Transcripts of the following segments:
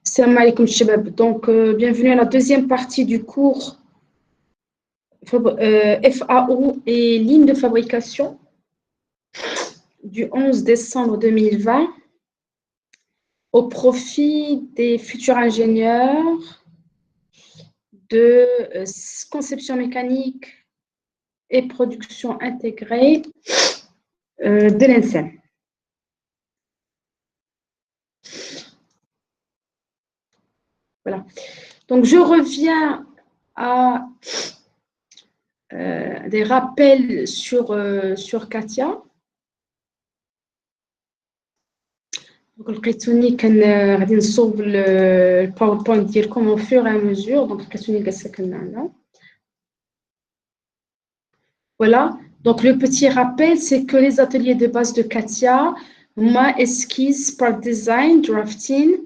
Salam alaikum shabab. Donc, bienvenue à la deuxième partie du cours FAO et ligne de fabrication du 11 décembre 2020 au profit des futurs ingénieurs de conception mécanique et production intégrée de l'ENSEM. Voilà. Donc, je reviens à des rappels sur Katia. Donc, لقيتوني كان غادي نصوب الباوربوينت ديالكم au fur et à mesure. Donc, لقيتوني جالسة كنعمل. Voilà. Donc, le petit rappel, c'est que les ateliers de base de Katia, moi, esquisse, part design, drafting,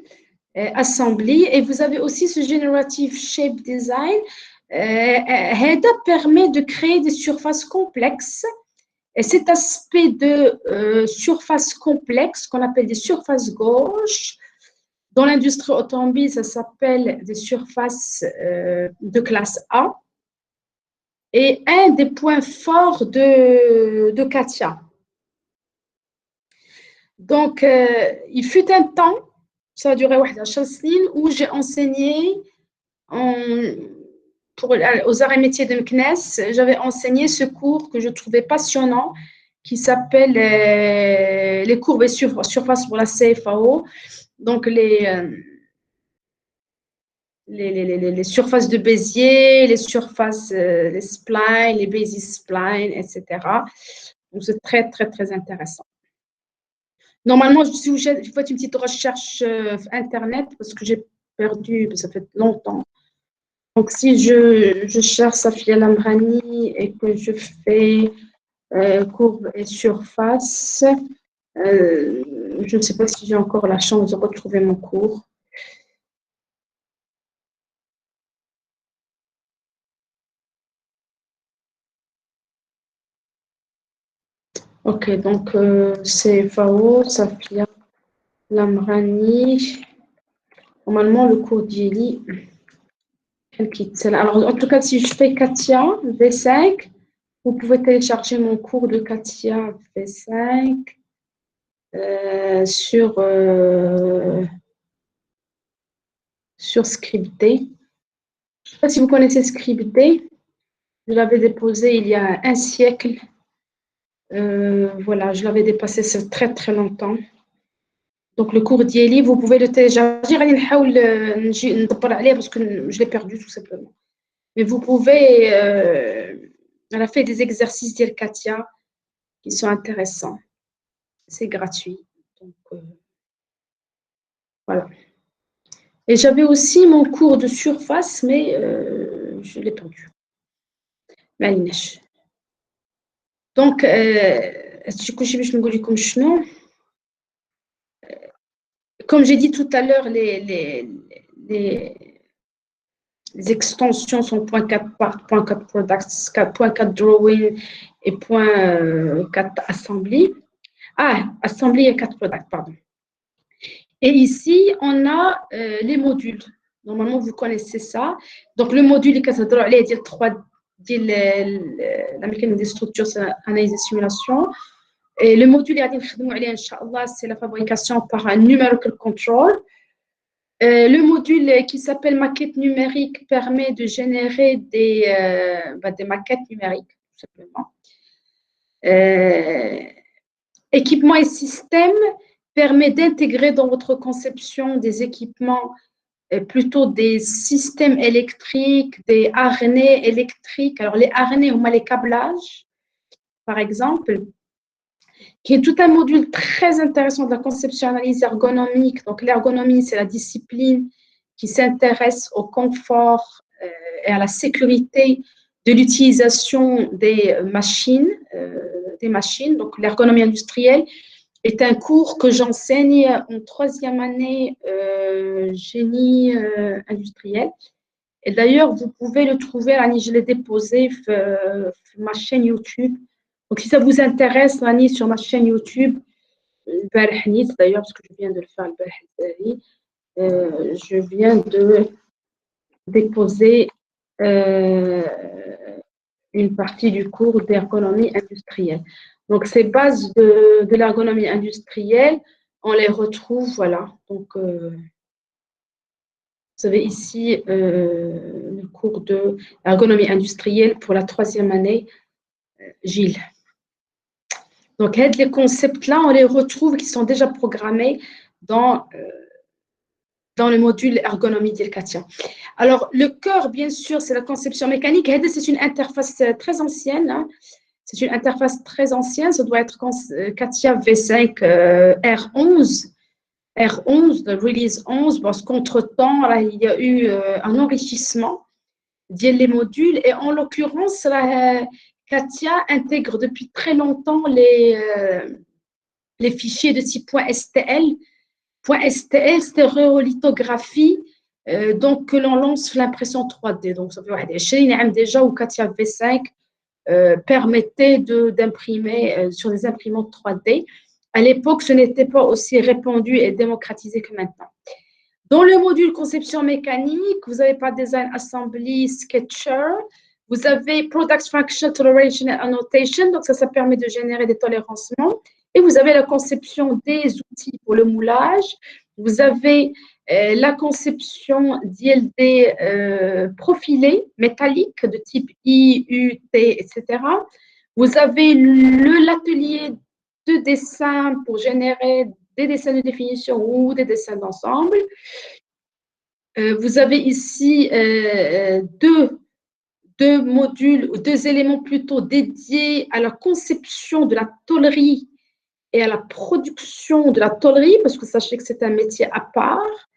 assembly, et vous avez aussi ce generative shape design. HEDA permet de créer des surfaces complexes. Et cet aspect de surface complexe, qu'on appelle des surfaces gauches, dans l'industrie automobile, ça s'appelle des surfaces de classe A. Et un des points forts de Katia. Donc, il fut un temps, ça a duré 11 سنين, où j'ai enseigné aux arts et métiers de MCNES, j'avais enseigné ce cours que je trouvais passionnant, qui s'appelle les courbes et surfaces pour la CFAO. Donc, les surfaces de Bézier, les surfaces, les splines, les Bézier splines, etc. Donc, c'est très, très, très intéressant. Normalement, si vous faites une petite recherche Internet, parce que j'ai perdu, ça fait longtemps. Donc, si je cherche Safia Lamrani et que je fais courbe et surface, je ne sais pas si j'ai encore la chance de retrouver mon cours. Ok, donc c'est FAO, Safia Lamrani. Normalement, le cours d'Yeli. Alors, en tout cas, si je fais Katia V5, vous pouvez télécharger mon cours de Katia V5 sur Scripté. Je ne sais pas si vous connaissez Scripté. Je l'avais déposé il y a un siècle. Voilà, je l'avais dépassé très très longtemps. Donc le cours d'Yeli, vous pouvez le télécharger. Parce que je l'ai perdu tout simplement. Mais vous pouvez. Elle a fait des exercices d'Yel Katia qui sont intéressants. C'est gratuit. Donc, voilà. Et j'avais aussi mon cours de surface, mais je l'ai perdu. Donc, comme j'ai dit tout à l'heure, les extensions sont point 4 part, point 4 products, point 4 drawing et point 4 assembly. Ah, assembly et 4 products, pardon. Et ici, on a les modules. Normalement, vous connaissez ça. Donc, le module, il y a 3 la mécanique des structures, analyse et simulation. Et le module, c'est la fabrication par un numerical control. Le module qui s'appelle maquette numérique permet de générer des maquettes numériques, tout simplement. Équipement et système permet d'intégrer dans votre conception des équipements, plutôt des systèmes électriques, des harnais électriques. Alors, les harnais, on a les câblages, par exemple, qui est tout un module très intéressant de la conception-analyse ergonomique. Donc, l'ergonomie, c'est la discipline qui s'intéresse au confort et à la sécurité de l'utilisation des machines. Donc, l'ergonomie industrielle est un cours que j'enseigne en 3e année génie industriel. Et d'ailleurs, vous pouvez le trouver, je l'ai déposé sur ma chaîne YouTube. Donc, si ça vous intéresse, sur ma chaîne YouTube, d'ailleurs, parce que je viens de le faire, je viens de déposer une partie du cours d'ergonomie industrielle. Donc, ces bases de l'ergonomie industrielle, on les retrouve, voilà. Donc, vous avez ici le cours de l'ergonomie industrielle pour la 3e année, Gilles. Donc, les concepts-là, on les retrouve qui sont déjà programmés dans le module ergonomie d'Elkatia. Alors, le cœur, bien sûr, c'est la conception mécanique. C'est une interface très ancienne. Hein. C'est une interface très ancienne. Ça doit être Katia V5 R11. R11, de release 11, parce qu'entre-temps, il y a eu un enrichissement des modules. Et en l'occurrence, Katia intègre depuis très longtemps les fichiers de type .stl. .stl, stéréolithographie, donc que l'on lance l'impression 3D. Donc, ça fait déjà où Katia V5 permettait d'imprimer sur des imprimantes 3D. À l'époque, ce n'était pas aussi répandu et démocratisé que maintenant. Dans le module conception mécanique, vous avez pas design assembly, sketcher, vous avez product function toleration and annotation, donc ça permet de générer des tolérancements. Et vous avez la conception des outils pour le moulage. Vous avez la conception d'ILD profilés, métalliques, de type I, U, T, etc. Vous avez l'atelier de dessin pour générer des dessins de définition ou des dessins d'ensemble. Vous avez ici deux modules, ou 2 éléments plutôt dédiés à la conception de la tôlerie et à la production de la tôlerie, parce que sachez que c'est un métier à part.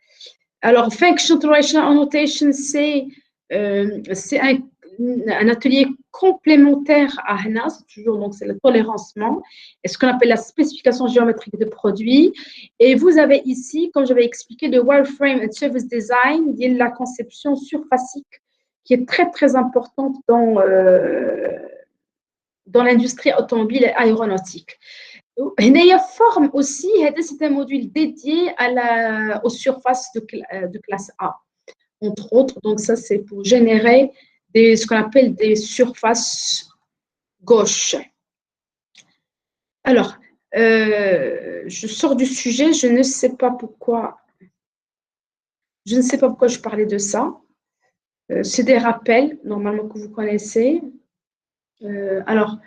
Alors, Function Toleration Annotation, c'est un atelier complémentaire à HANA, c'est toujours, donc c'est le tolérancement, et ce qu'on appelle la spécification géométrique de produits. Et vous avez ici, comme j'avais expliqué, le Wireframe and Surface Design, qui est la conception surfacique, qui est très, très importante dans l'industrie automobile et aéronautique. Il forme aussi, c'est un module dédié aux surfaces de classe A, entre autres. Donc, ça, c'est pour générer ce qu'on appelle des surfaces gauches. Alors, je sors du sujet, je ne sais pas pourquoi je parlais de ça. C'est des rappels, normalement, que vous connaissez. Alors,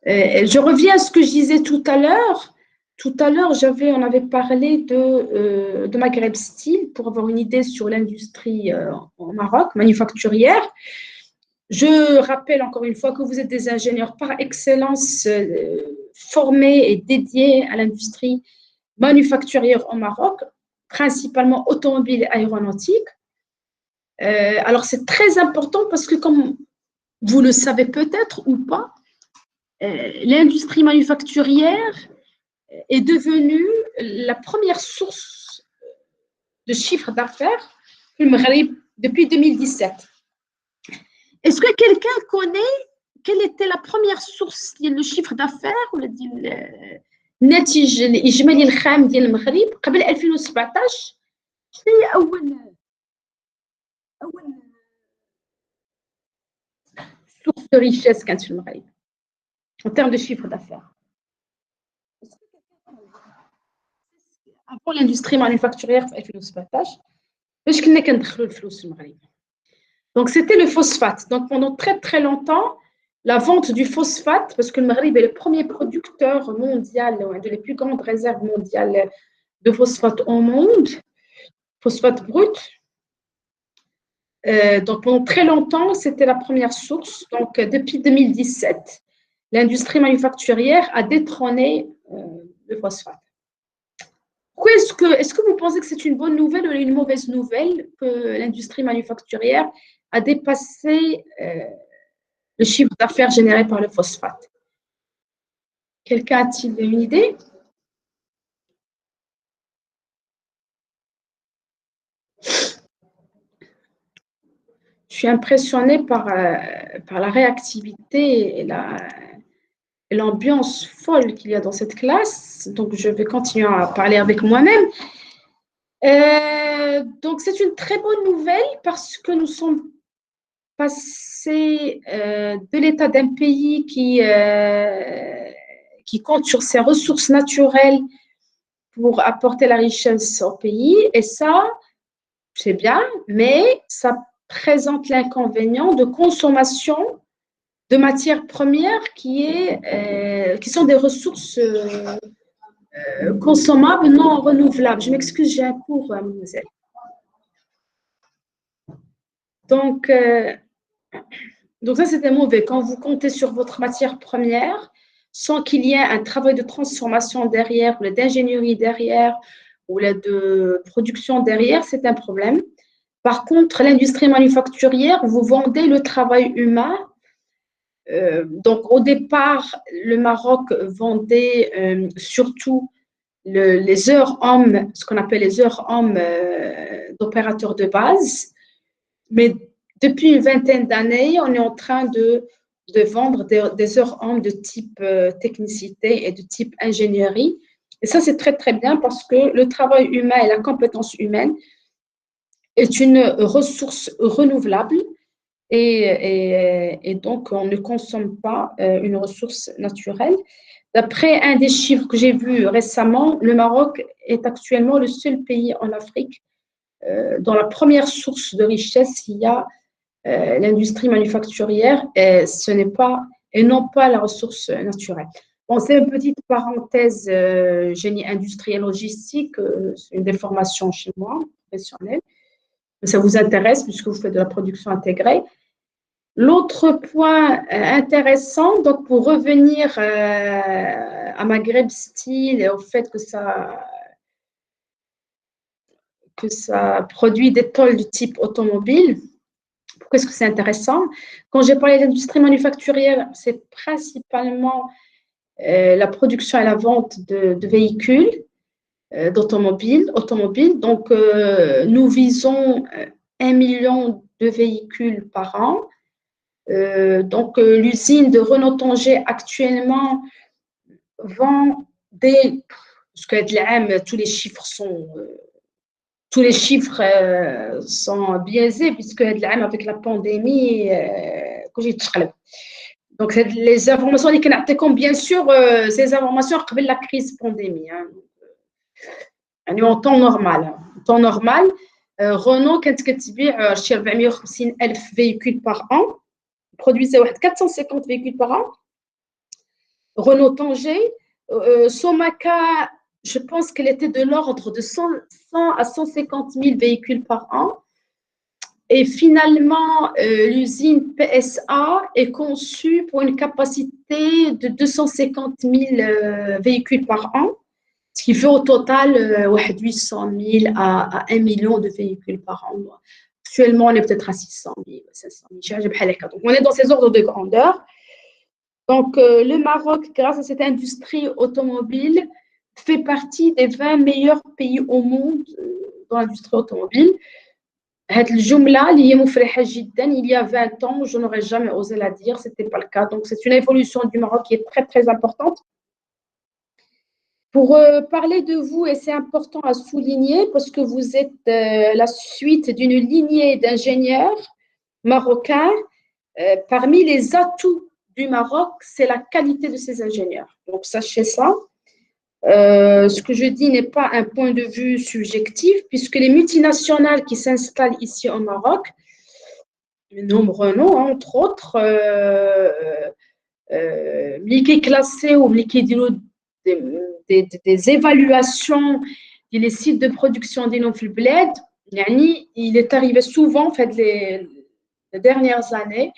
je reviens à ce que je disais tout à l'heure. Tout à l'heure, on avait parlé de Maghreb Steel pour avoir une idée sur l'industrie au Maroc, manufacturière. Je rappelle encore une fois que vous êtes des ingénieurs par excellence formés et dédiés à l'industrie manufacturière au Maroc, principalement automobile et aéronautique. Alors, c'est très important parce que, comme vous le savez peut-être ou pas, l'industrie manufacturière est devenue la première source de chiffre d'affaires depuis 2017. Est-ce que quelqu'un connaît quelle était la première source de chiffre d'affaires ou الناتج الإجمالي الخام ديال المغرب قبل 2017 شنو هي أول source de richesse كانت في المغرب en termes de chiffre d'affaires? Avant l'industrie manufacturière في 2017 باش كنا كندخلوا الفلوس في المغرب. Donc c'était le phosphate. Donc pendant très très longtemps, la vente du phosphate, parce que le Maghreb est le premier producteur mondial, une des plus grandes réserves mondiales de phosphate au monde, phosphate brut. Donc pendant très longtemps, c'était la première source. Donc depuis 2017, l'industrie manufacturière a détrôné le phosphate. Est-ce que vous pensez que c'est une bonne nouvelle ou une mauvaise nouvelle que l'industrie manufacturière a dépassé le chiffre d'affaires généré par le phosphate? Quelqu'un a-t-il une idée? Je suis impressionnée par la réactivité et l'ambiance folle qu'il y a dans cette classe. Donc, je vais continuer à parler avec moi-même. Donc, c'est une très bonne nouvelle parce que nous sommes passés de l'état d'un pays qui compte sur ses ressources naturelles pour apporter la richesse au pays. Et ça, c'est bien, mais ça présente l'inconvénient de consommation de matières premières qui sont des ressources consommables non renouvelables. Je m'excuse, j'ai un cours, mademoiselle. Donc, donc ça, c'était mauvais. Quand vous comptez sur votre matière première, sans qu'il y ait un travail de transformation derrière, ou d'ingénierie derrière, ou de production derrière, c'est un problème. Par contre, l'industrie manufacturière, vous vendez le travail humain. Donc, au départ, le Maroc vendait surtout les heures hommes, ce qu'on appelle les heures hommes d'opérateurs de base. Mais depuis une vingtaine d'années, on est en train de vendre des heures hommes de type technicité et de type ingénierie. Et ça, c'est très, très bien parce que le travail humain et la compétence humaine est une ressource renouvelable et donc on ne consomme pas une ressource naturelle. D'après un des chiffres que j'ai vus récemment, le Maroc est actuellement le seul pays en Afrique dont la première source de richesse, il y a l'industrie manufacturière et non pas la ressource naturelle. Bon, c'est une petite parenthèse génie industriel logistique, c'est une déformation chez moi, professionnelle. Ça vous intéresse puisque vous faites de la production intégrée. L'autre point intéressant, donc pour revenir à Maghreb Steel et au fait que ça produit des tôles de type automobile, pourquoi est-ce que c'est intéressant? Quand j'ai parlé d'industrie manufacturière, c'est principalement la production et la vente de véhicules, d'automobiles. Donc, nous visons 1 million de véhicules par an. Donc, l'usine de Renault-Tanger actuellement vend parce que tous les chiffres sont biaisés puisque avec la pandémie, donc les informations que bien sûr ces informations avant la crise pandémie. En temps normal. Renault كانت كتبيع شي 450,000 véhicules par an, produisait 450 véhicules par an. Renault Tanger, Somaka, je pense qu'elle était de l'ordre de 100 à 150 000 véhicules par an. Et finalement, l'usine PSA est conçue pour une capacité de 250 000 véhicules par an, ce qui fait au total 800 000 à 1 million de véhicules par an. Actuellement, on est peut-être à 600 000, 500 000. Donc, on est dans ces ordres de grandeur. Donc, le Maroc, grâce à cette industrie automobile, fait partie des 20 meilleurs pays au monde dans l'industrie automobile. Cette jumla il y a 20 ans, je n'aurais jamais osé la dire, ce n'était pas le cas. Donc, c'est une évolution du Maroc qui est très, très importante. Pour parler de vous, et c'est important à souligner, parce que vous êtes la suite d'une lignée d'ingénieurs marocains, parmi les atouts du Maroc, c'est la qualité de ces ingénieurs. Donc, sachez ça. Ce que je dis n'est pas un point de vue subjectif, puisque les multinationales qui s'installent ici au Maroc, nombreux noms, entre autres, classés ou des évaluations des sites de production des bled, il est arrivé souvent, en fait, les dernières années,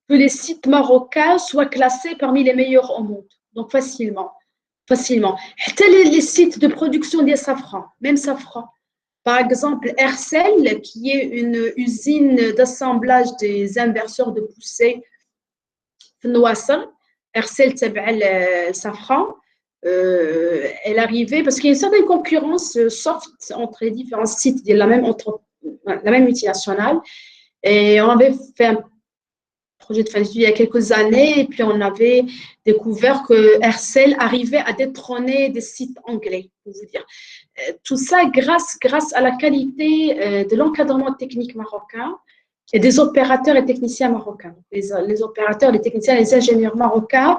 que les sites marocains soient classés parmi les meilleurs au monde, donc facilement. Les sites de production des safrans, même safran. Par exemple, Hersel, qui est une usine d'assemblage des inverseurs de poussée, Hersel le safran, elle arrivait parce qu'il y a une certaine concurrence soft entre les différents sites de la même multinationale. Et on avait fait un projet de fin d'études il y a quelques années, et puis on avait découvert que Hersel arrivait à détrôner des sites anglais, pour vous dire. tout ça grâce à la qualité de l'encadrement technique marocain et des opérateurs et techniciens marocains. Les opérateurs, les techniciens, les ingénieurs marocains,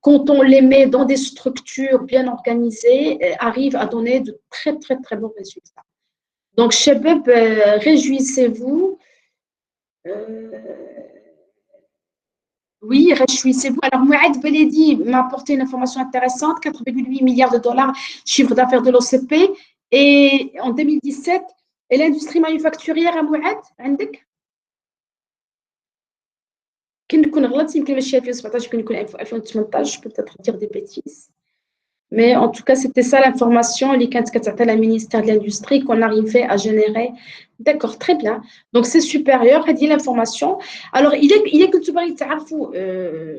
quand on les met dans des structures bien organisées, arrivent à donner de très, très, très bons résultats. Donc, Chebeb, réjouissez-vous. Oui, réjouissez-vous. Alors, Mouad Beledi m'a apporté une information intéressante, 4,8 milliards de dollars chiffre d'affaires de l'OCP. Et en 2017, et l'industrie manufacturière à Mouad, عندك؟ كي نكون غلطت يمكن ماشي 2017 يمكن يكون 2018 peut-être dire des bêtises. Mais en tout cas, c'était ça l'information اللي كانت كتعطي la ministère de l'Industrie qu'on arrivait à générer. D'accord, très bien. Donc c'est supérieur, هذه l'information. Alors il est que tu vas تعرفوا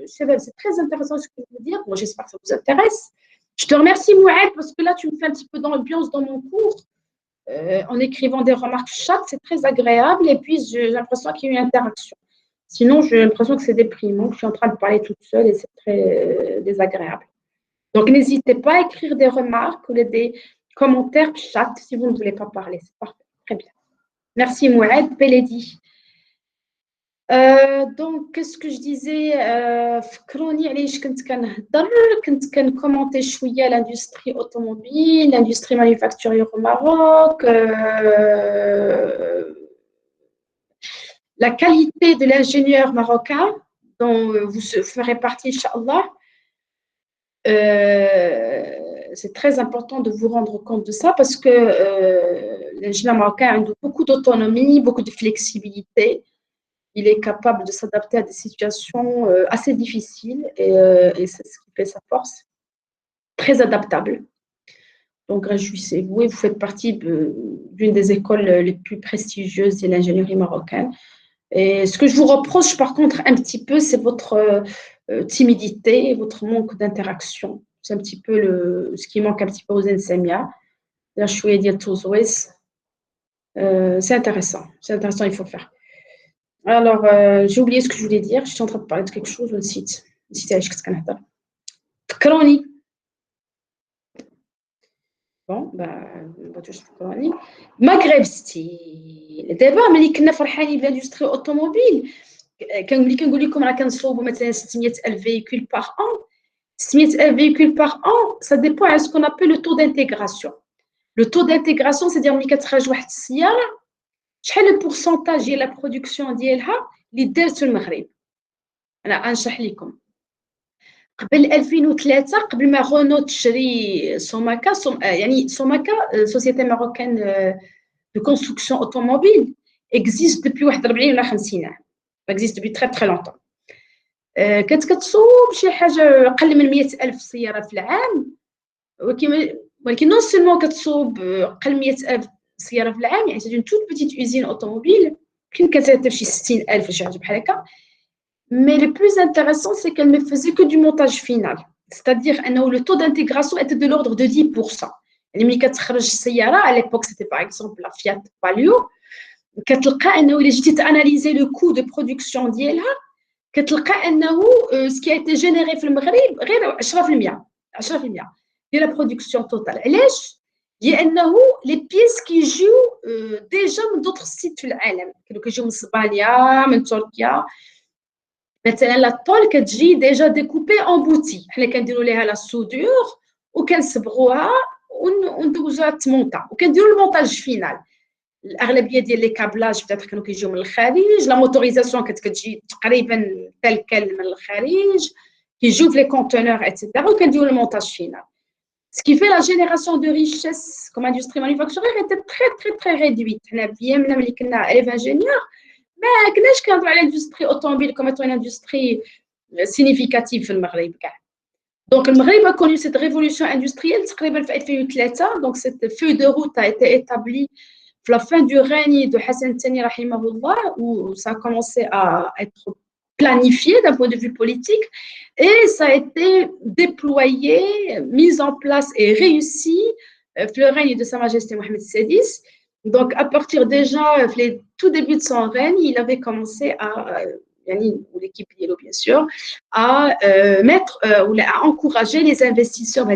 c'est très intéressant ce que je veux dire. Moi j'espère que ça vous intéresse. Je te remercie Mouad parce que là tu me fais un petit peu d'ambiance dans mon cours. En écrivant des remarques chaque, c'est très agréable et puis j'ai l'impression qu'il y a une interaction. Sinon, j'ai l'impression que c'est déprimant. Je suis en train de parler toute seule et c'est très désagréable. Donc, n'hésitez pas à écrire des remarques ou des commentaires chat si vous ne voulez pas parler. C'est parfait. Très bien. Merci Mouad Beledi. Donc, qu'est-ce que je disais فكروني علاش كنت كنكومونتي شويه l'industrie automobile, l'industrie manufacturière au Maroc, la qualité de l'ingénieur marocain dont vous ferez partie, Inch'Allah. C'est très important de vous rendre compte de ça parce que l'ingénieur marocain a beaucoup d'autonomie, beaucoup de flexibilité. Il est capable de s'adapter à des situations assez difficiles et c'est ce qui fait sa force. Très adaptable. Donc, réjouissez-vous et vous faites partie d'une des écoles les plus prestigieuses de l'ingénierie marocaine. Et ce que je vous reproche, par contre, un petit peu, c'est votre timidité, votre manque d'interaction. C'est un petit peu ce qui manque un petit peu aux Nsemiya. C'est intéressant. C'est intéressant, il faut faire. Alors, j'ai oublié ce que je voulais dire. Je suis en train de parler de quelque chose, نسيت علاش كنت كنهضر. فكروني. بون بغيتوش تفكروني. مغرب ستيل. دابا ملي كنا فرحانين بالاندستري اوتوموبيل ملي كنقول لكم راه كنصوبوا مثلا 600,000 véhicules par an. 600,000 véhicules par an, ça dépend de ce qu'on appelle le taux d'intégration. Le taux d'intégration, c'est-à-dire ملي كتخرج واحد السياره شحال البورسونتاج ديال لا برودكسيون ديالها اللي دارت في المغرب. انا غنشرح لكم. قبل 2003 قبل ما رونو تشري سوماكا يعني سوماكا سوسيتي ماروكان دو كونستركسيون اوتوموبيل existe depuis 41 ولا 50 عام. existe depuis très très longtemps. كانت كتصوب شي حاجه اقل من 100,000 سياره في العام ولكن نون سيلمون كتصوب اقل من 100,000 سياره في العام يعني c'est une toute petite usine automobile يمكن كتهدف شي 60,000 ولا شي حاجه بحال هكا. Mais le plus intéressant, c'est qu'elle ne faisait que du montage final. C'est-à-dire que le taux d'intégration était de l'ordre de 10%. À l'époque, c'était par exemple la Fiat Palio. Si tu analyser le coût de production d'IELA, ce qui a été généré dans le Maghreb, c'est 10% de la production totale. Il y a les pièces qui jouent déjà dans d'autres sites du monde, qui jouent en Espagne, en Turquie. مثلا لا طول كتجي ديجا ديكوبي ان بوتي حنا كنديروا ليها لا سودور وكنصبغوها وندوزوها التمونطا وكنديروا المونتاج فينال. الاغلبيه ديال لي كابلاج بدات كانوا كيجيو من الخارج. لا موتوريزاسيون كتجي تقريبا تلكل من الخارج كيجيو في لي كونتينور ايتترا وكنديروا المونتاج فينال. Ce qui fait la génération de richesse comme industrie manufacturière était très très très réduite. حنا bien ملي كنا élèves ingénieurs ما كناش كنهضروا على الاندستري اوتوموبيل كما تكون اندستري سينيفيكاتيف في المغرب كاع. دونك المغرب a connu cette révolution industrielle تقريبا في 2003. donc cette feuille de route a été établie في la fin du règne de Hassan Thani rahimahullah où ça a commencé à être planifié d'un point de vue politique et ça a été déployé, mis en place et réussi في le règne de Sa Majesté Mohamed VI. Donc, à partir déjà, les tout début de son règne, il avait commencé à, l'équipe Yellow bien sûr, à mettre ou à encourager les investisseurs.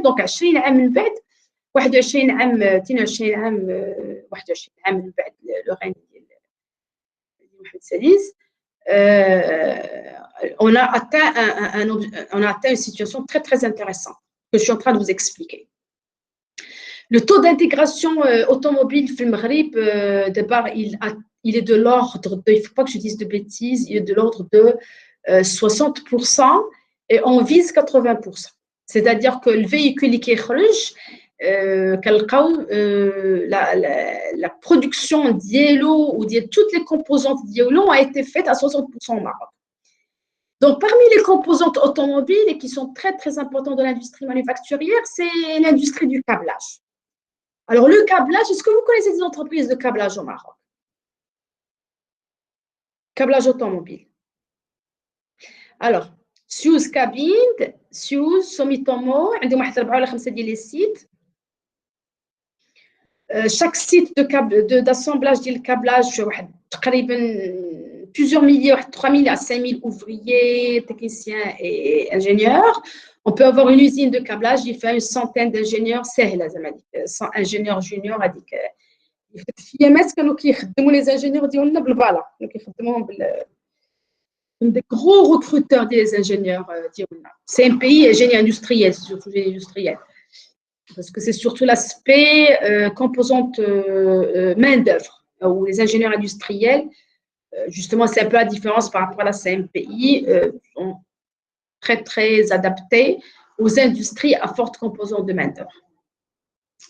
Donc, à 20 عام من بعد 21 عام 22 عام 21 عام من بعد لو رين ديال محمد السادس. On a atteint on a atteint une situation très très intéressante que je suis en train de vous expliquer. Le taux d'intégration automobile في المغرب d'abord il est de l'ordre de, il ne faut pas que je dise de bêtises, il est de l'ordre de 60% et on vise 80%. C'est-à-dire que le véhicule qui est la production d'yellow ou de toutes les composantes d'yellow a été faite à 60% au Maroc. Donc, parmi les composantes automobiles et qui sont très très importantes de l'industrie manufacturière, c'est l'industrie du câblage. Alors, le câblage, est-ce que vous connaissez des entreprises de câblage au Maroc? Câblage automobile. Alors, Suez Cabine, Suez, Sumitomo, عندهم واحد 4 ولا 5 ديال لي سيت. Chaque site d'assemblage ديال الكابلاج واحد تقريبا plusieurs milliers, 3 000 à 5 000 ouvriers, techniciens et ingénieurs. On peut avoir une usine de câblage, il fait une centaine d'ingénieurs, سهله زعما 100 ingénieurs juniors هذيك. في ايامات كانوا كيخدموا لي زانجينيور ديالنا بالبالا، كانوا كيخدموهم des gros recruteurs des ingénieurs ديالنا. C'est un pays génie industriel, surtout génie industriel. Parce que c'est surtout l'aspect composante main-d'œuvre, où les ingénieurs industriels, justement, c'est un peu la différence par rapport à la CMPI, sont très, très adaptés aux industries à forte composante de main-d'œuvre.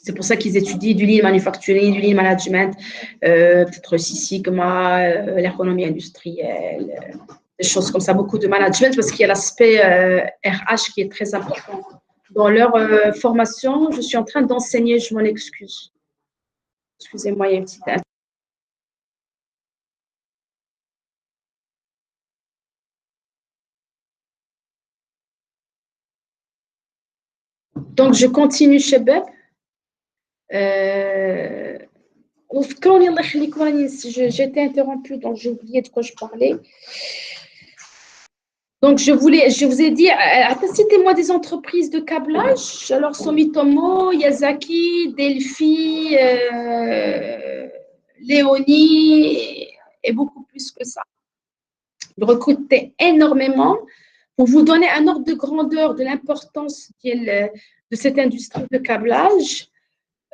C'est pour ça qu'ils étudient du lean manufacturing, du lean management, peut-être Six Sigma, l'économie industrielle, des choses comme ça, beaucoup de management, parce qu'il y a l'aspect RH qui est très important. Dans leur formation, je suis en train d'enseigner, je m'en excuse. Excusez-moi, il y a une petite... Donc, je continue chez Beb. J'ai été interrompue, donc j'ai oublié de quoi je parlais. Donc, je vous ai dit, citez-moi des entreprises de câblage. Alors, Sumitomo, Yazaki, Delphi, Léonie, et beaucoup plus que ça. Ils recrutaient énormément. Pour vous donner un ordre de grandeur de l'importance de cette industrie de câblage,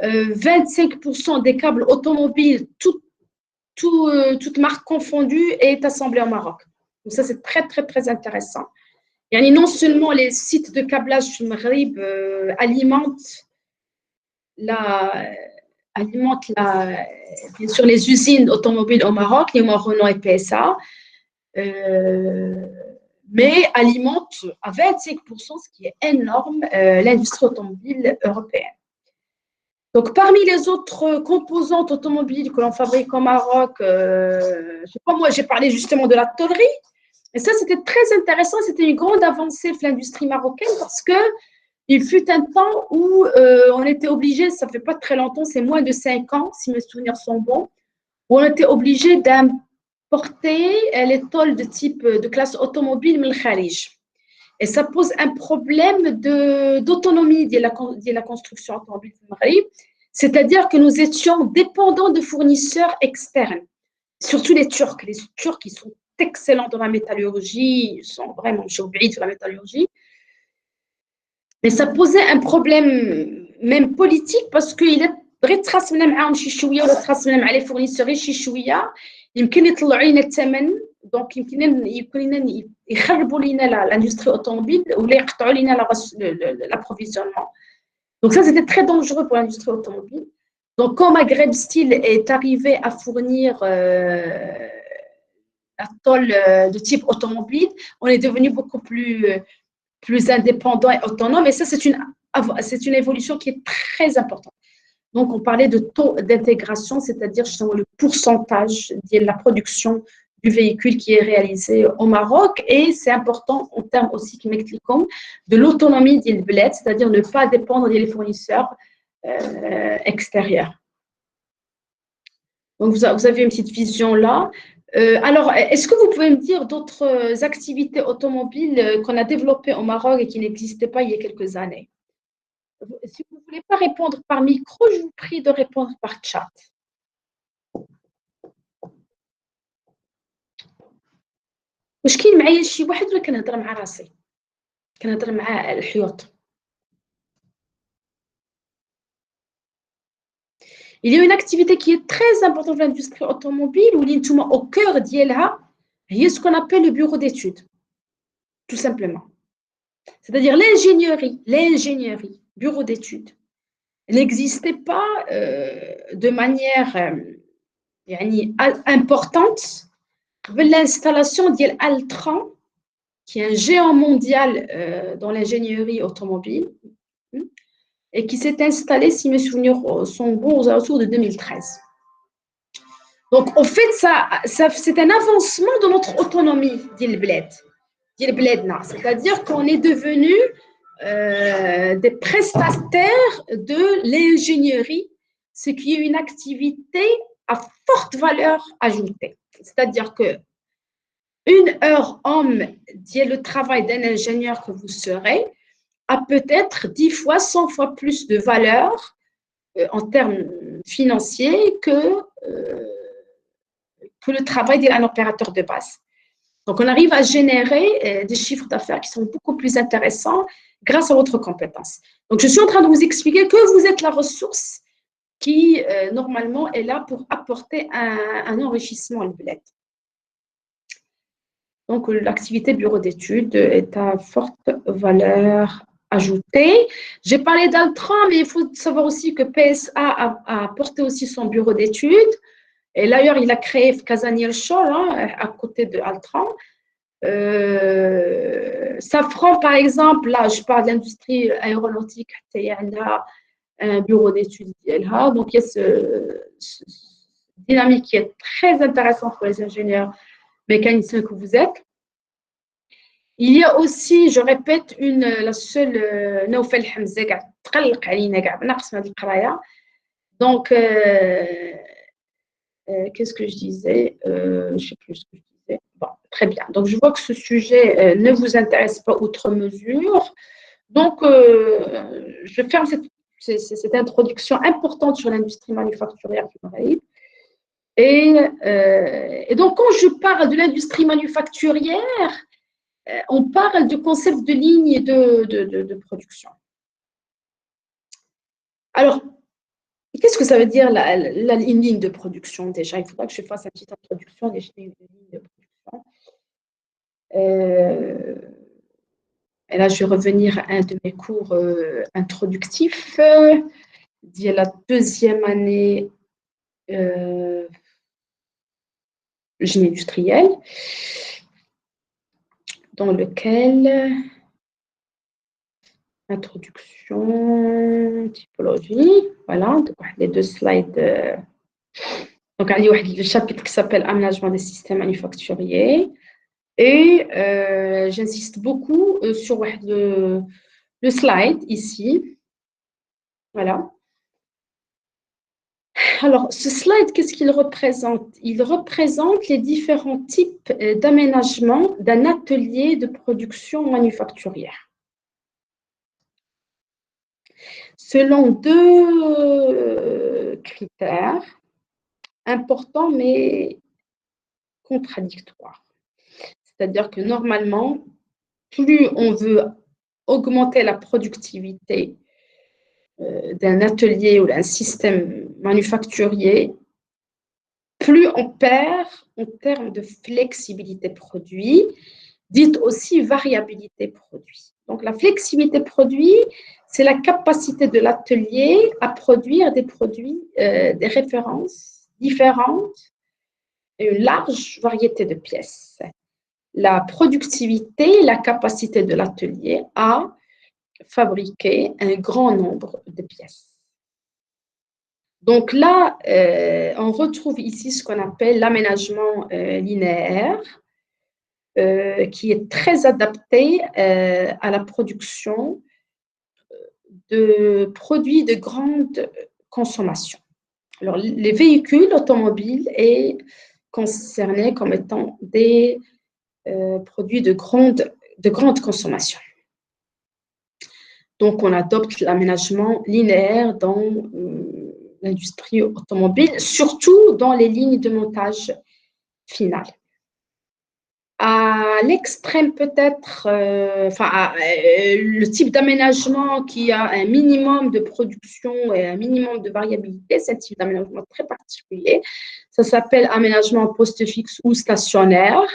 25% des câbles automobiles, toutes marques confondues, est assemblé au Maroc. Donc ça, c'est très, très, très intéressant. Et non seulement les sites de câblage du Maghreb alimentent bien sûr les usines automobiles au Maroc, les Renault et PSA, mais alimentent à 25%, ce qui est énorme, l'industrie automobile européenne. Donc, parmi les autres composantes automobiles que l'on fabrique au Maroc, je sais pas, moi, j'ai parlé justement de la tôlerie. Et ça, c'était très intéressant. C'était une grande avancée de l'industrie marocaine parce qu'il fut un temps où on était obligé, ça ne fait pas très longtemps, c'est moins de 5 ans, si mes souvenirs sont bons, où on était obligé d'importer les tôles de type de classe automobile من الخارج. Et ça pose un problème d'autonomie de la construction automobile du Maghreb, c'est-à-dire que nous étions dépendants de fournisseurs externes, surtout les Turcs. Les Turcs, ils sont excellents dans la métallurgie, ils sont vraiment oubliés sur la métallurgie. Mais ça posait un problème même politique parce qu'il est بغيت تخاصمنا معاهم شي شويه ولا تخاصمنا مع لي فورنيسور شي شويه يمكن يطلعوا لنا الثمن دونك يمكن يخربوا لنا لاندستري اوتوموبيل ولا يقطعوا لنا l'approvisionnement. Donc ça c'était très dangereux pour l'industrie automobile. Donc quand Maghreb Steel est arrivé à fournir la tôle de type automobile, on est devenu beaucoup plus indépendant et autonome, et ça c'est une évolution qui est très importante. Donc, on parlait de taux d'intégration, c'est-à-dire le pourcentage de la production du véhicule qui est réalisé au Maroc. Et c'est important en termes aussi qui m'expliquent de l'autonomie du bled, c'est-à-dire ne pas dépendre des fournisseurs extérieurs. Donc, vous avez une petite vision là. Alors, est-ce que vous pouvez me dire d'autres activités automobiles qu'on a développées au Maroc et qui n'existaient pas il y a quelques années? Si vous ne voulez pas répondre par micro, je vous prie de répondre par chat. واش كاين معايا شي واحد ولا كنهضر مع راسي كنهضر مع الحيوط؟ Il y a une activité qui est très importante dans l'industrie automobile où l'intuma au cœur ديالها هي ce qu'on appelle le bureau d'études, tout simplement. C'est-à-dire l'ingénierie, bureau d'études, n'existait pas de manière importante. L'installation d'Altran, qui est un géant mondial dans l'ingénierie automobile, et qui s'est installé, si mes souvenirs sont bons, aux alentours de 2013. Donc, en fait, c'est un avancement de notre autonomie, dit le bled. C'est-à-dire qu'on est devenu des prestataires de l'ingénierie, ce qui est une activité à forte valeur ajoutée. C'est-à-dire que une heure homme dit le travail d'un ingénieur que vous serez a peut-être 10 fois, 100 fois plus de valeur en termes financiers que le travail d'un opérateur de base. Donc, on arrive à générer des chiffres d'affaires qui sont beaucoup plus intéressants grâce à votre compétence. Donc, je suis en train de vous expliquer que vous êtes la ressource qui, normalement, est là pour apporter un enrichissement à l'bled. Donc, l'activité bureau d'études est à forte valeur ajoutée. J'ai parlé d'Altran, mais il faut savoir aussi que PSA a apporté aussi son bureau d'études. Et d'ailleurs, il a créé Kazaniel Shore, à côté de Altran. Safran, par exemple, là, je parle de l'industrie aéronautique, il y a un bureau d'études. Donc, il y a ce dynamique qui est très intéressant pour les ingénieurs mécaniciens que vous êtes. Il y a aussi, je répète, la seule Naoufel Hamza قاعد تقلق علينا قاعد ناقص هذه القرايه. Donc qu'est-ce que je disais, je ne sais plus ce que je disais. Bon, très bien. Donc je vois que ce sujet ne vous intéresse pas outre mesure. Donc je ferme cette introduction importante sur l'industrie manufacturière du Maroc. Et donc quand je parle de l'industrie manufacturière, on parle du concept de ligne de production. Alors, qu'est-ce que ça veut dire une ligne de production déjà? Il faudra que je fasse une petite introduction des lignes de production. Et là, je vais revenir à un de mes cours introductifs d'il y a la deuxième année génie industriel, dans lequel introduction, typologie, voilà, donc les deux slides. Donc, il y a le chapitre qui s'appelle aménagement des systèmes manufacturiers. Et j'insiste beaucoup sur le slide ici. Voilà. Alors, ce slide, qu'est-ce qu'il représente? Il représente les différents types d'aménagement d'un atelier de production manufacturière. Selon deux critères importants mais contradictoires. C'est-à-dire que normalement, plus on veut augmenter la productivité d'un atelier ou d'un système manufacturier, plus on perd en termes de flexibilité produit, dite aussi variabilité produit. Donc, la flexibilité produit, c'est la capacité de l'atelier à produire des produits, des références différentes et une large variété de pièces. La productivité, la capacité de l'atelier à fabriquer un grand nombre de pièces. Donc là, on retrouve ici ce qu'on appelle l'aménagement linéaire, qui est très adapté à la production de produits de grande consommation. Alors, les véhicules automobiles est concerné comme étant des produits de grande consommation. Donc, on adopte l'aménagement linéaire dans l'industrie automobile, surtout dans les lignes de montage finales. À l'extrême peut-être, le type d'aménagement qui a un minimum de production et un minimum de variabilité, c'est un type d'aménagement très particulier. Ça s'appelle aménagement poste fixe ou stationnaire.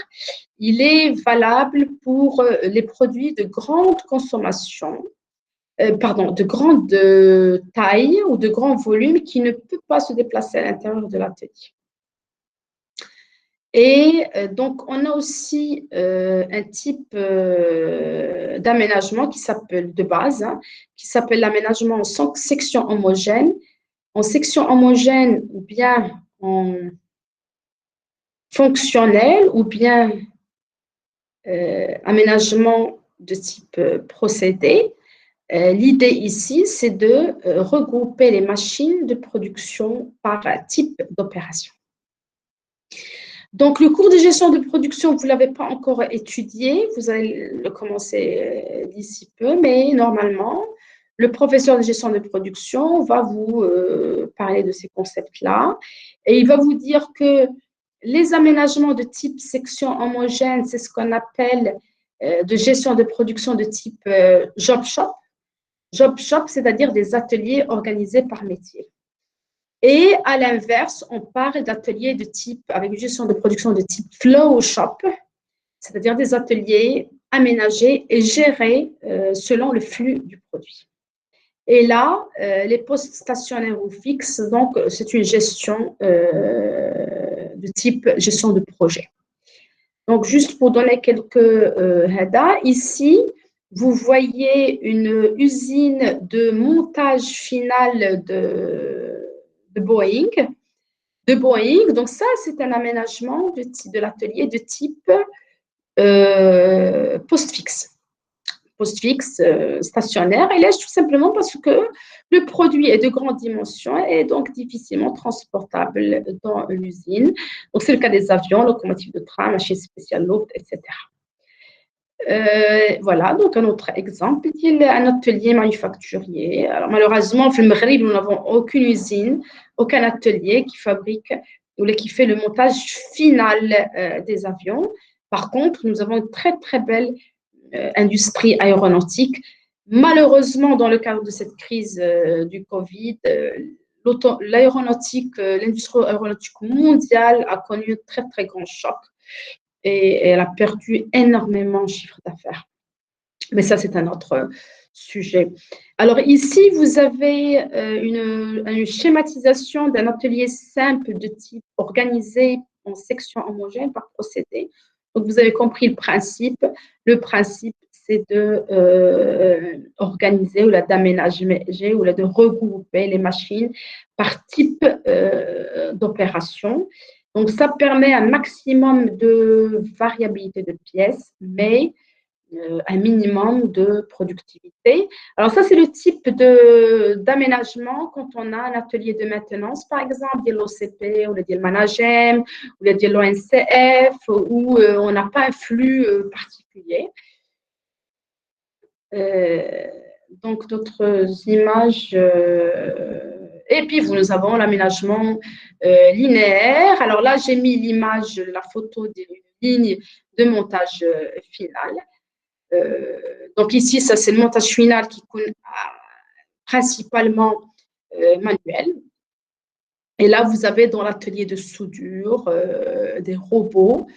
Il est valable pour les produits de grande consommation, de grande taille ou de grand volume qui ne peut pas se déplacer à l'intérieur de l'atelier. Et donc, on a aussi un type d'aménagement qui s'appelle de base, qui s'appelle l'aménagement en section homogène. En section homogène ou bien en fonctionnel ou bien aménagement de type procédé. L'idée ici, c'est de regrouper les machines de production par type d'opération. Donc, le cours de gestion de production, vous ne l'avez pas encore étudié, vous allez le commencer d'ici peu, mais normalement, le professeur de gestion de production va vous parler de ces concepts-là et il va vous dire que les aménagements de type section homogène, c'est ce qu'on appelle de gestion de production de type job shop. Job shop, c'est-à-dire des ateliers organisés par métier. Et à l'inverse, on parle d'ateliers de type, avec une gestion de production de type flow shop, c'est-à-dire des ateliers aménagés et gérés selon le flux du produit. Et là, les postes stationnaires ou fixes, donc c'est une gestion de type gestion de projet. Donc, juste pour donner quelques heads, ici, vous voyez une usine de montage final de Boeing. Donc, ça, c'est un aménagement de l'atelier de type post-fixe. Post-fixe, stationnaire. Et là, tout simplement parce que le produit est de grande dimension et donc difficilement transportable dans l'usine. Donc, c'est le cas des avions, locomotives de train, machines spéciales lourdes, etc. Voilà, donc un autre exemple, un atelier manufacturier. Alors, malheureusement, au Maghreb, nous n'avons aucune usine, aucun atelier qui fabrique ou qui fait le montage final des avions. Par contre, nous avons une très, très belle industrie aéronautique. Malheureusement, dans le cadre de cette crise du Covid, l'industrie aéronautique mondiale a connu un très, très grand choc. Et elle a perdu énormément de chiffre d'affaires. Mais ça, c'est un autre sujet. Alors ici, vous avez une schématisation d'un atelier simple de type organisé en sections homogènes par procédé. Donc, vous avez compris le principe. Le principe, c'est d'organiser ou d'aménager ou de regrouper les machines par type d'opération. Donc, ça permet un maximum de variabilité de pièces, mais un minimum de productivité. Alors, ça, c'est le type d'aménagement quand on a un atelier de maintenance, par exemple, de l'OCP ou de l'Managem ou de l'ONCF, où on n'a pas un flux particulier. Donc, d'autres images. Et puis, nous avons l'aménagement linéaire. Alors là, j'ai mis l'image, la photo d'une ligne de montage final. Donc ici, ça, c'est le montage final qui est principalement manuel. Et là, vous avez dans l'atelier de soudure des robots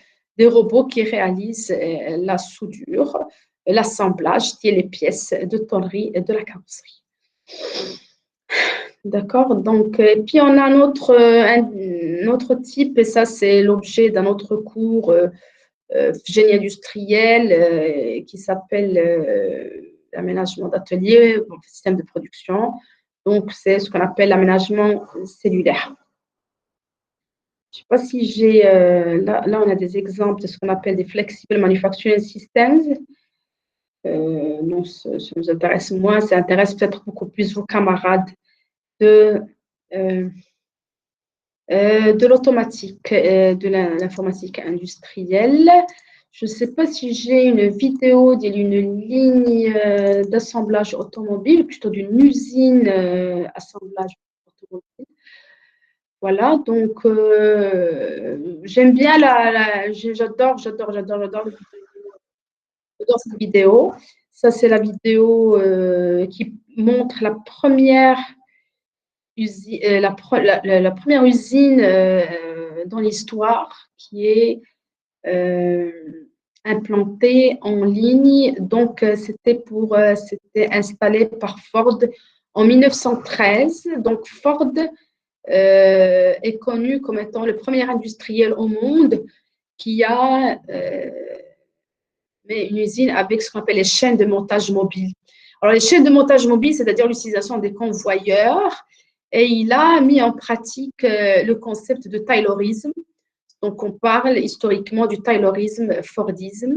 qui réalisent la soudure, l'assemblage, qui est les pièces de tôlerie et de la carrosserie. D'accord. Donc, et puis on a un autre type, et ça, c'est l'objet d'un autre cours génie industriel qui s'appelle l'aménagement d'atelier, système de production. Donc, c'est ce qu'on appelle l'aménagement cellulaire. Je ne sais pas si j'ai… là, on a des exemples de ce qu'on appelle des flexible manufacturing systems. Non, ça nous intéresse moins. Ça intéresse peut-être beaucoup plus vos camarades de l'automatique, de l'informatique industrielle. Je ne sais pas si j'ai une vidéo d'une ligne d'assemblage automobile, plutôt d'une usine assemblage automobile. Voilà, donc j'aime bien j'adore cette vidéo. Ça, c'est la vidéo qui montre la première usine, la première usine dans l'histoire qui est euh, implantée en ligne. Donc, c'était installé par Ford en 1913. Donc, Ford est connu comme étant le premier industriel au monde qui a une usine avec ce qu'on appelle les chaînes de montage mobile. Alors, les chaînes de montage mobile, c'est-à-dire l'utilisation des convoyeurs, et il a mis en pratique le concept de taylorisme. Donc, on parle historiquement du taylorisme Fordisme.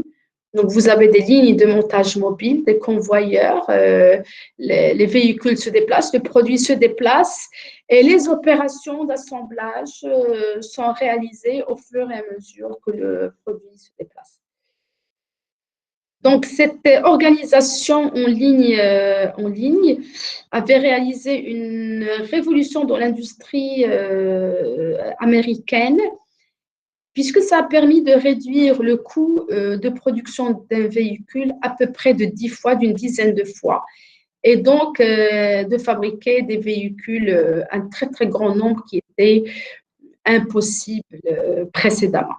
Donc, vous avez des lignes de montage mobile, des convoyeurs, les véhicules se déplacent, le produit se déplace et les opérations d'assemblage sont réalisées au fur et à mesure que le produit se déplace. Donc, cette organisation en ligne avait réalisé une révolution dans l'industrie américaine, puisque ça a permis de réduire le coût de production d'un véhicule à peu près de 10 fois, d'une dizaine de fois, et donc de fabriquer des véhicules, un très, très grand nombre qui était impossible précédemment.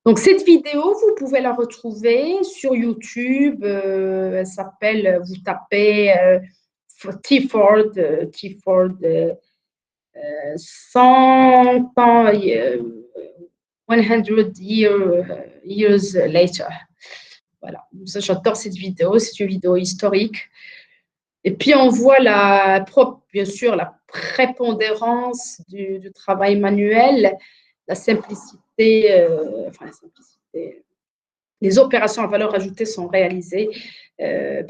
Donc, cette vidéo, vous pouvez la retrouver sur YouTube. Elle s'appelle, vous tapez T-Ford, 100 ans, 100 years later. Voilà, j'adore cette vidéo, c'est une vidéo historique. Et puis, on voit bien sûr, la prépondérance du travail manuel, la simplicité, les opérations à valeur ajoutée sont réalisées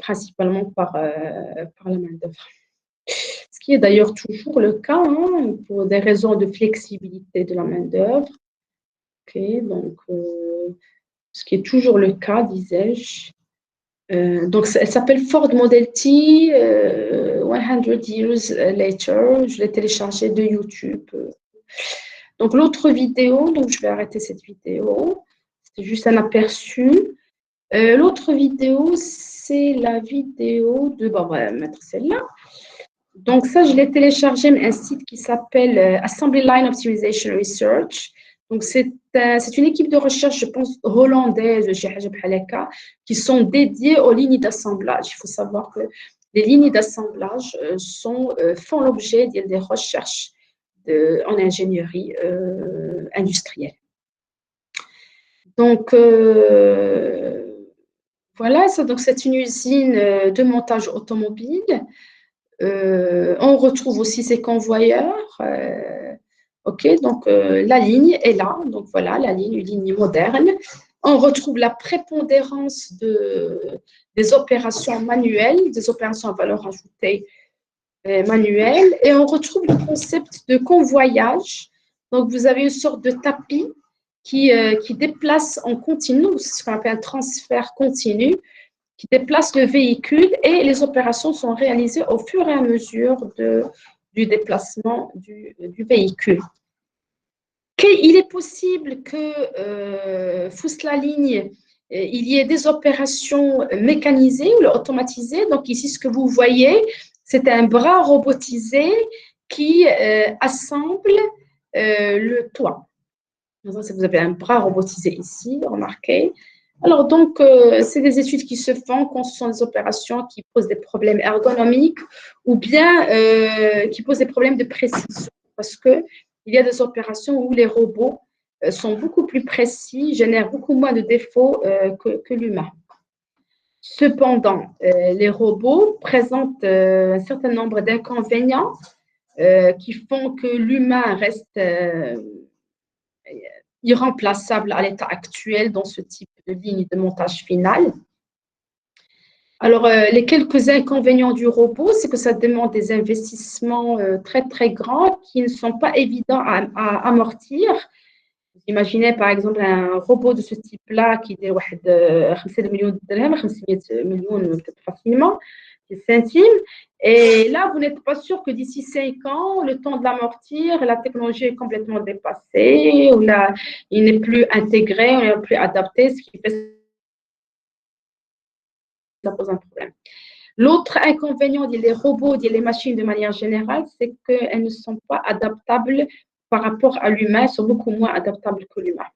principalement par la main-d'œuvre. Ce qui est d'ailleurs toujours le cas pour des raisons de flexibilité de la main-d'œuvre. Okay, donc, ce qui est toujours le cas, disais-je. Donc, elle s'appelle Ford Model T, 100 Years Later. Je l'ai téléchargée de YouTube. Donc, l'autre vidéo, donc je vais arrêter cette vidéo. C'est juste un aperçu. L'autre vidéo, c'est la vidéo de... Bon, on va mettre celle-là. Donc, ça, je l'ai téléchargé, un site qui s'appelle Assembly Line Optimization Research. Donc, c'est une équipe de recherche, je pense, hollandaise, qui sont dédiées aux lignes d'assemblage. Il faut savoir que les lignes d'assemblage font l'objet des recherches en ingénierie industrielle. Donc, voilà, donc c'est une usine de montage automobile. On retrouve aussi ces convoyeurs. OK, donc la ligne est là. Donc voilà, une ligne moderne. On retrouve la prépondérance des opérations manuelles, des opérations à valeur ajoutée manuelles. Et on retrouve le concept de convoyage. Donc, vous avez une sorte de tapis qui déplace en continu, c'est ce qu'on appelle un transfert continu, qui déplace le véhicule et les opérations sont réalisées au fur et à mesure du déplacement du véhicule. Il est possible que sous la ligne, il y ait des opérations mécanisées ou automatisées. Donc ici, ce que vous voyez, c'est un bras robotisé qui assemble le toit. Vous avez un bras robotisé ici, remarquez. Alors, donc, c'est des études qui se font quand ce sont des opérations qui posent des problèmes ergonomiques ou bien qui posent des problèmes de précision. Parce qu'il y a des opérations où les robots sont beaucoup plus précis, génèrent beaucoup moins de défauts que l'humain. Cependant, les robots présentent un certain nombre d'inconvénients qui font que l'humain reste irremplaçable à l'état actuel dans ce type de ligne de montage final. Alors, les quelques inconvénients du robot, c'est que ça demande des investissements très, très grands qui ne sont pas évidents à amortir. Vous imaginez par exemple un robot de ce type-là qui est 5 millions de dirhams, 500 millions peut-être facilement, des centimes. Et là, vous n'êtes pas sûr que d'ici 5 ans, le temps de l'amortir, la technologie est complètement dépassée, ou là, il n'est plus intégré, il n'est plus adapté, ce qui fait que ça pose un problème. L'autre inconvénient des robots, des machines de manière générale, c'est qu'elles ne sont pas adaptables par rapport à l'humain, elles sont beaucoup moins adaptables que l'humain.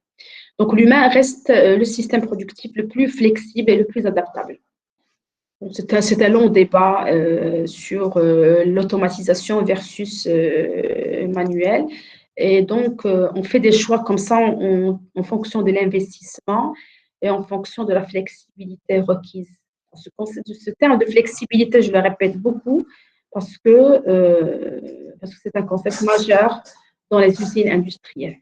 Donc, l'humain reste le système productif le plus flexible et le plus adaptable. C'est un long débat sur l'automatisation versus manuel. Et donc, on fait des choix comme ça en fonction de l'investissement et en fonction de la flexibilité requise. Ce terme de flexibilité, je le répète beaucoup parce que c'est un concept majeur dans les usines industrielles.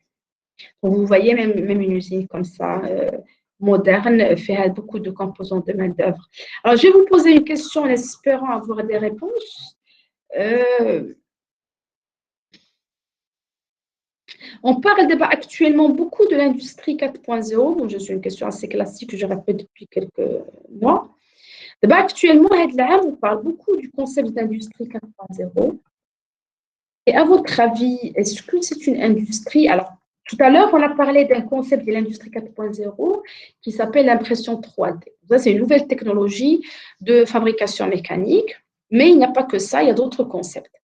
Donc, vous voyez, même une usine comme ça, moderne, fait beaucoup de composants de main-d'œuvre. Alors, je vais vous poser une question en espérant avoir des réponses. On parle actuellement beaucoup de l'industrie 4.0. Donc, c'est une question assez classique que je répète depuis quelques mois. Actuellement, on parle beaucoup du concept d'industrie 4.0. Et à votre avis, est-ce que c'est une industrie? Alors, tout à l'heure, on a parlé d'un concept de l'industrie 4.0 qui s'appelle l'impression 3D. Ça, c'est une nouvelle technologie de fabrication mécanique, mais il n'y a pas que ça, il y a d'autres concepts.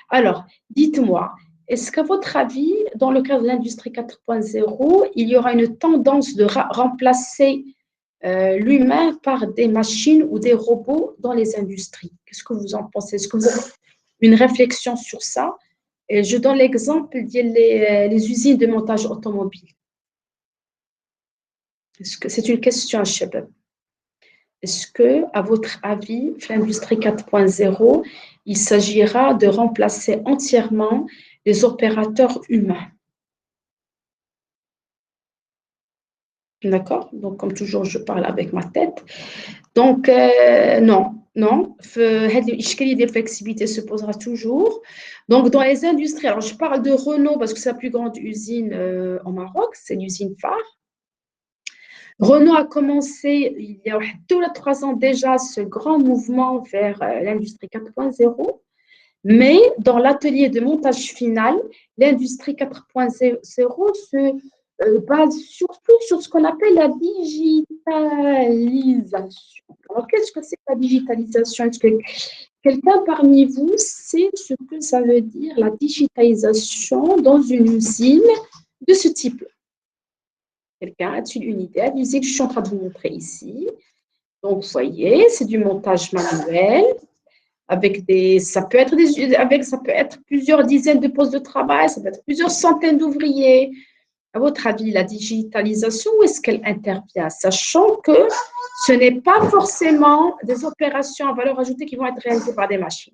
Alors, dites-moi, est-ce qu'à votre avis, dans le cadre de l'industrie 4.0, il y aura une tendance de remplacer l'humain par des machines ou des robots dans les industries? Qu'est-ce que vous en pensez? Est-ce que vous avez une réflexion sur ça? Et je donne l'exemple des usines de montage automobile. Est-ce que c'est une question à Chebab? Est-ce que, à votre avis, l'industrie 4.0, il s'agira de remplacer entièrement les opérateurs humains? D'accord? Donc, comme toujours, je parle avec ma tête. Donc, non. L'issue flexibilité se posera toujours. Donc, dans les industries, alors je parle de Renault parce que c'est la plus grande usine au Maroc, c'est l'usine phare. Renault a commencé il y a 2 ou 3 ans déjà ce grand mouvement vers l'industrie 4.0, mais dans l'atelier de montage final, l'industrie 4.0 se base surtout sur ce qu'on appelle la digitalisation. Alors, qu'est-ce que c'est la digitalisation? Est-ce que quelqu'un parmi vous sait ce que ça veut dire, la digitalisation dans une usine de ce type? Quelqu'un a-t-il une idée? La musique que je suis en train de vous montrer ici. Donc, vous voyez, c'est du montage manuel. Ça peut être plusieurs dizaines de postes de travail, ça peut être plusieurs centaines d'ouvriers. À votre avis, la digitalisation, où est-ce qu'elle intervient? Sachant que ce n'est pas forcément des opérations à valeur ajoutée qui vont être réalisées par des machines.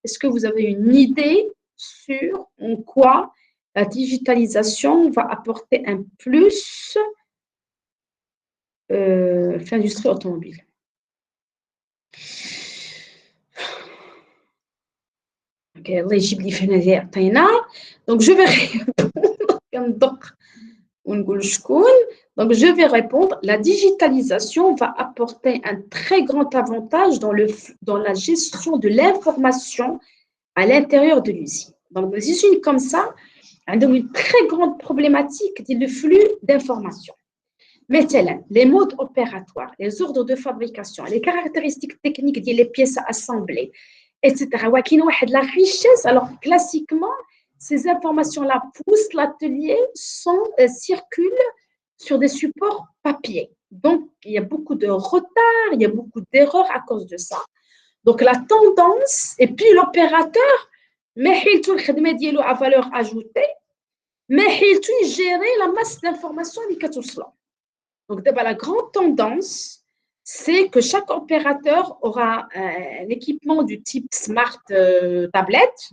Est-ce que vous avez une idée sur en quoi la digitalisation va apporter un plus l'industrie automobile? Donc, je vais Donc, je vais répondre. La digitalisation va apporter un très grand avantage dans la gestion de l'information à l'intérieur de l'usine. Donc, les usines comme ça ont une très grande problématique le flux d'informations. Maintenant, les modes opératoires, les ordres de fabrication, les caractéristiques techniques des pièces à assembler, etc. La richesse, alors classiquement, ces informations-là poussent l'atelier, circulent sur des supports papier. Donc, il y a beaucoup de retard, il y a beaucoup d'erreurs à cause de ça. Donc, la tendance, et puis l'opérateur, mais il à valeur ajoutée, mais il gérer la masse d'informations qui est. Donc, la grande tendance, c'est que chaque opérateur aura un équipement du type smart tablette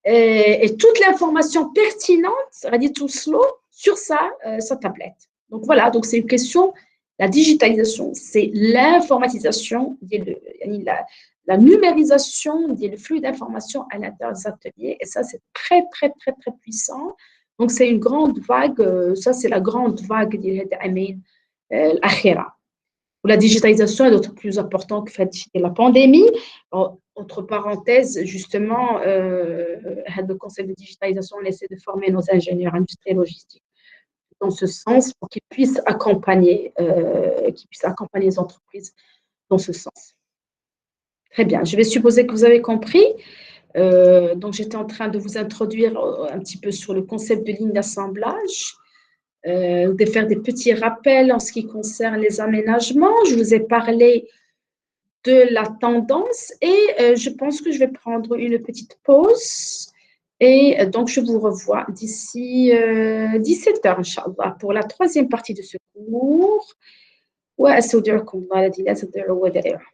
et toute l'information pertinente, tout slow, sur sa tablette. Donc, voilà, donc c'est une question, la digitalisation, c'est l'informatisation, la numérisation du flux d'informations à l'intérieur des ateliers. Et ça, c'est très, très, très, très puissant Donc, c'est une grande vague, ça, c'est la grande vague الأخيرة. La digitalisation est d'autant plus importante que la pandémie. Entre parenthèses, justement, le concept de digitalisation, on essaie de former nos ingénieurs industriels logistiques dans ce sens pour qu'ils puissent accompagner les entreprises dans ce sens. Très bien, je vais supposer que vous avez compris. Donc, j'étais en train de vous introduire un petit peu sur le concept de ligne d'assemblage, de faire des petits rappels en ce qui concerne les aménagements. Je vous ai parlé de la tendance et je pense que je vais prendre une petite pause. Et donc, je vous revois d'ici 17h, Inch'Allah, pour la troisième partie de ce cours. وأستودعكم الله الذي لا تضيع ودائعه.